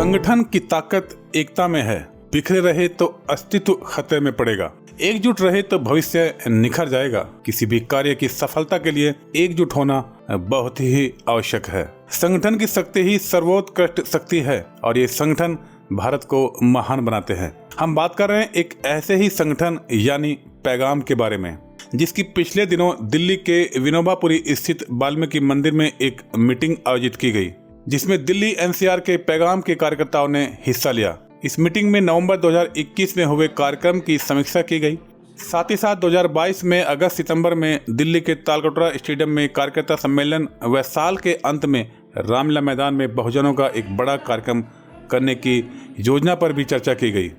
संगठन की ताकत एकता में है। बिखरे रहे तो अस्तित्व खतरे में पड़ेगा, एकजुट रहे तो भविष्य निखर जाएगा। किसी भी कार्य की सफलता के लिए एकजुट होना बहुत ही आवश्यक है। संगठन की शक्ति ही सर्वोत्कृष्ट शक्ति है और ये संगठन भारत को महान बनाते हैं। हम बात कर रहे हैं एक ऐसे ही संगठन यानी पैगाम के बारे में, जिसकी पिछले दिनों दिल्ली के विनोबापुरी स्थित वाल्मीकि मंदिर में एक मीटिंग आयोजित की गई, जिसमें दिल्ली एनसीआर के पैगाम के कार्यकर्ताओं ने हिस्सा लिया। इस मीटिंग में नवंबर 2021 में हुए कार्यक्रम की समीक्षा की गई। साथ ही साथ 2022 में अगस्त सितंबर में दिल्ली के तालकटोरा स्टेडियम में कार्यकर्ता सम्मेलन व साल के अंत में रामलीला मैदान में बहुजनों का एक बड़ा कार्यक्रम करने की योजना पर भी चर्चा की गई।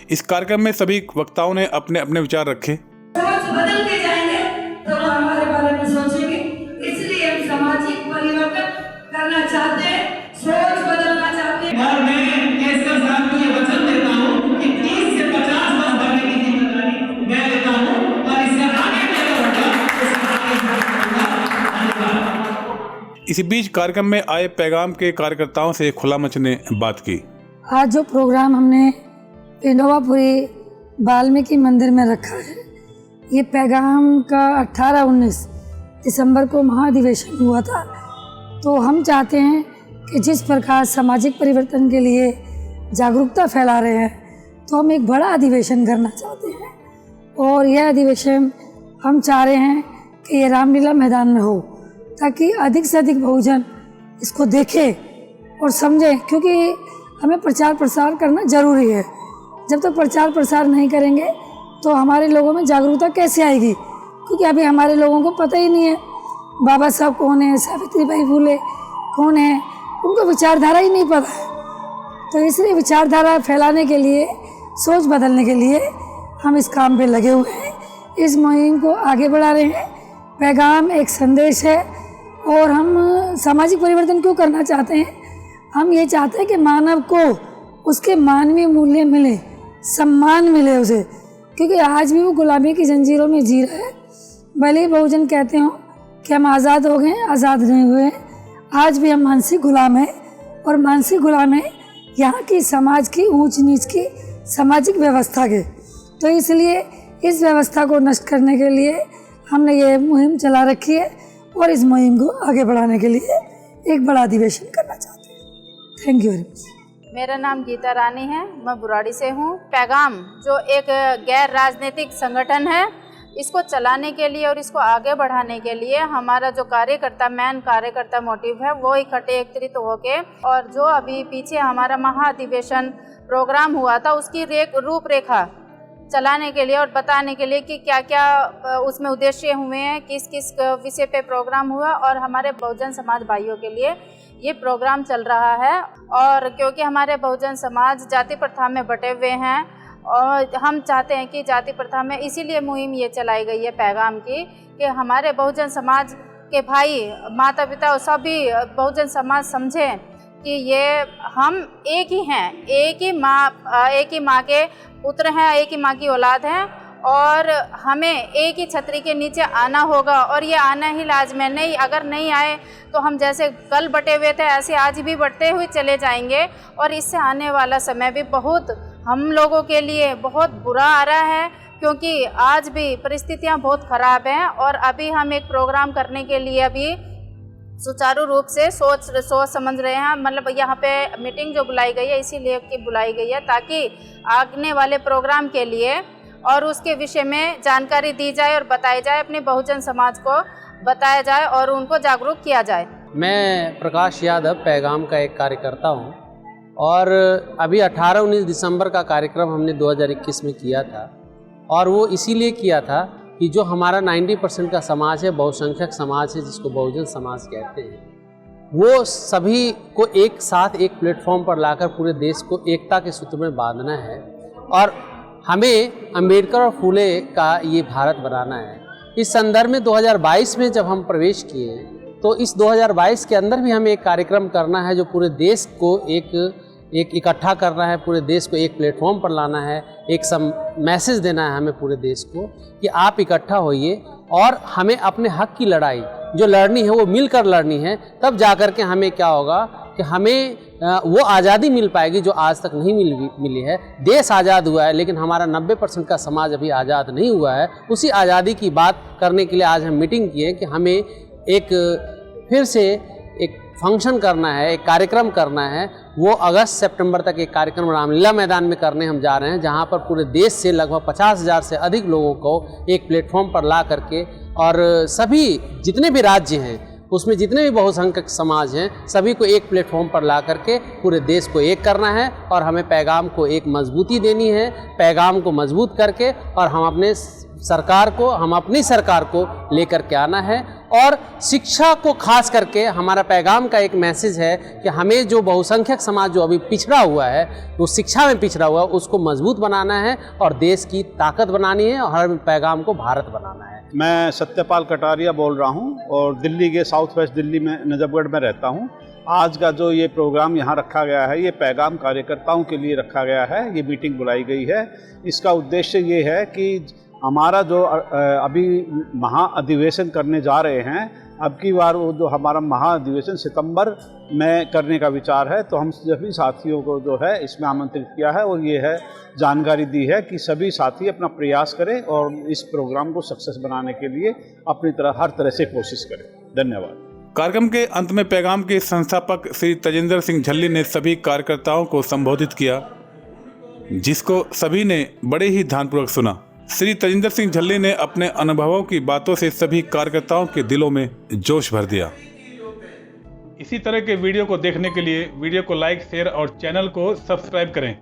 इस कार्यक्रम में सभी वक्ताओं ने अपने अपने विचार रखे। बदल के जाएंगे तो हमारे बारे में सोचेंगे, इसलिए हम सामाजिक परिवर्तन करना चाहते हैं, सोच बदलना चाहते हैं। और मैं केसर साहब को ये वचन देता हूँ कि 30 से 50 वर्ष बढ़ने की जिम्मेदारी मैं लेता हूँ और इससे आगे क्या होगा। इसी बीच कार्यक्रम में आए पैगाम के कार्यकर्ताओं से खुला मंच ने बात की। आज जो प्रोग्राम हमने विनोबापुरी वाल्मीकि मंदिर में रखा है, ये पैगाम का 18-19 दिसंबर को महाधिवेशन हुआ था। तो हम चाहते हैं कि जिस प्रकार सामाजिक परिवर्तन के लिए जागरूकता फैला रहे हैं, तो हम एक बड़ा अधिवेशन करना चाहते हैं और यह अधिवेशन हम चाह रहे हैं कि ये रामलीला मैदान में हो, ताकि अधिक से अधिक बहुजन इसको देखें और समझें, क्योंकि हमें प्रचार प्रसार करना ज़रूरी है। जब तक प्रचार प्रसार नहीं करेंगे तो हमारे लोगों में जागरूकता कैसे आएगी, क्योंकि अभी हमारे लोगों को पता ही नहीं है बाबा साहब कौन है, सावित्रीबाई फुले कौन है, उनको विचारधारा ही नहीं पता है। तो इसलिए विचारधारा फैलाने के लिए, सोच बदलने के लिए हम इस काम पे लगे हुए हैं, इस मुहिम को आगे बढ़ा रहे हैं। पैगाम एक संदेश है और हम सामाजिक परिवर्तन क्यों करना चाहते हैं? हम ये चाहते हैं कि मानव को उसके मानवीय मूल्य मिले, सम्मान मिले उसे, क्योंकि आज भी वो गुलामी की जंजीरों में जी रहा है। भले ही बहुजन कहते हो कि हम आज़ाद हो गए, आज़ाद नहीं हुए, आज भी हम मानसिक गुलाम हैं और मानसिक गुलाम हैं यहाँ की समाज की ऊंच नीच की सामाजिक व्यवस्था के। तो इसलिए इस व्यवस्था को नष्ट करने के लिए हमने ये मुहिम चला रखी है और इस मुहिम को आगे बढ़ाने के लिए एक बड़ा अधिवेशन करना चाहते हैं। Thank you very much. मेरा नाम गीता रानी है, मैं बुराड़ी से हूँ। पैगाम जो एक गैर राजनीतिक संगठन है, इसको चलाने के लिए और इसको आगे बढ़ाने के लिए हमारा जो मेन कार्यकर्ता मोटिव है वो इकट्ठे एकत्रित होके, और जो अभी पीछे हमारा महाधिवेशन प्रोग्राम हुआ था उसकी रूपरेखा चलाने के लिए और बताने के लिए कि क्या क्या उसमें उद्देश्य हुए हैं, किस किस विषय पे प्रोग्राम हुआ और हमारे बहुजन समाज भाइयों के लिए ये प्रोग्राम चल रहा है। और क्योंकि हमारे बहुजन समाज जाति प्रथा में बटे हुए हैं और हम चाहते हैं कि जाति प्रथा में, इसीलिए मुहिम ये चलाई गई है पैगाम की, कि हमारे बहुजन समाज के भाई, माता पिता और सभी बहुजन समाज समझें कि ये हम एक ही हैं, एक ही माँ के पुत्र हैं, एक ही माँ की औलाद हैं और हमें एक ही छतरी के नीचे आना होगा। और ये आना ही लाजमी है, नहीं अगर नहीं आए तो हम जैसे कल बटे हुए थे ऐसे आज भी बढ़ते हुए चले जाएंगे और इससे आने वाला समय भी बहुत हम लोगों के लिए बहुत बुरा आ रहा है, क्योंकि आज भी परिस्थितियां बहुत ख़राब हैं। और अभी हम एक प्रोग्राम करने के लिए अभी सुचारू रूप से सोच समझ रहे हैं, मतलब यहाँ पे मीटिंग जो बुलाई गई है इसीलिए कि बुलाई गई है ताकि आगने वाले प्रोग्राम के लिए और उसके विषय में जानकारी दी जाए और बताई जाए, अपने बहुजन समाज को बताया जाए और उनको जागरूक किया जाए। मैं प्रकाश यादव पैगाम का एक कार्यकर्ता हूँ और अभी 18-19 दिसंबर का कार्यक्रम हमने 2021 में किया था और वो इसीलिए किया था कि जो हमारा 90% का समाज है, बहुसंख्यक समाज है जिसको बहुजन समाज कहते हैं, वो सभी को एक साथ एक प्लेटफॉर्म पर लाकर पूरे देश को एकता के सूत्र में बांधना है और हमें अंबेडकर और फूले का ये भारत बनाना है। इस संदर्भ में 2022 में जब हम प्रवेश किए तो इस 2022 के अंदर भी हमें एक कार्यक्रम करना है जो पूरे देश को एक इकट्ठा करना है, पूरे देश को एक प्लेटफॉर्म पर लाना है, एक मैसेज देना है हमें पूरे देश को कि आप इकट्ठा होइए और हमें अपने हक की लड़ाई जो लड़नी है वो मिलकर लड़नी है। तब जाकर के हमें क्या होगा कि हमें वो आज़ादी मिल पाएगी जो आज तक नहीं मिली है। देश आज़ाद हुआ है लेकिन हमारा 90% का समाज अभी आज़ाद नहीं हुआ है। उसी आज़ादी की बात करने के लिए आज हम मीटिंग किए कि हमें एक फिर से एक फंक्शन करना है, एक कार्यक्रम करना है। वो अगस्त सितंबर तक एक कार्यक्रम रामलीला मैदान में करने हम जा रहे हैं, जहां पर पूरे देश से लगभग 50,000 से अधिक लोगों को एक प्लेटफॉर्म पर ला करके और सभी जितने भी राज्य हैं उसमें जितने भी बहुसंख्यक समाज हैं सभी को एक प्लेटफॉर्म पर ला करके पूरे देश को एक करना है और हमें पैगाम को एक मजबूती देनी है। पैगाम को मजबूत करके और हम अपनी सरकार को लेकर के आना है। और शिक्षा को खास करके हमारा पैगाम का एक मैसेज है कि हमें जो बहुसंख्यक समाज जो अभी पिछड़ा हुआ है, वो शिक्षा में पिछड़ा हुआ है, उसको मजबूत बनाना है और देश की ताकत बनानी है और हर पैगाम को भारत बनाना है। मैं सत्यपाल कटारिया बोल रहा हूं और दिल्ली के साउथ वेस्ट दिल्ली में नजफगढ़ में रहता हूं। आज का जो ये प्रोग्राम यहाँ रखा गया है, ये पैगाम कार्यकर्ताओं के लिए रखा गया है। ये मीटिंग बुलाई गई है। इसका उद्देश्य ये है कि हमारा जो अभी महाअधिवेशन करने जा रहे हैं, अब की बार वो जो हमारा महाअधिवेशन सितंबर में करने का विचार है, तो हम सभी साथियों को जो है इसमें आमंत्रित किया है और ये है जानकारी दी है कि सभी साथी अपना प्रयास करें और इस प्रोग्राम को सक्सेस बनाने के लिए अपनी तरह हर तरह से कोशिश करें। धन्यवाद। कार्यक्रम के अंत में पैगाम के संस्थापक श्री तजिंदर सिंह झल्ली ने सभी कार्यकर्ताओं को संबोधित किया, जिसको सभी ने बड़े ही ध्यानपूर्वक सुना। श्री तजिंदर सिंह झल्ली ने अपने अनुभवों की बातों से सभी कार्यकर्ताओं के दिलों में जोश भर दिया। इसी तरह के वीडियो को देखने के लिए वीडियो को लाइक, शेयर और चैनल को सब्सक्राइब करें।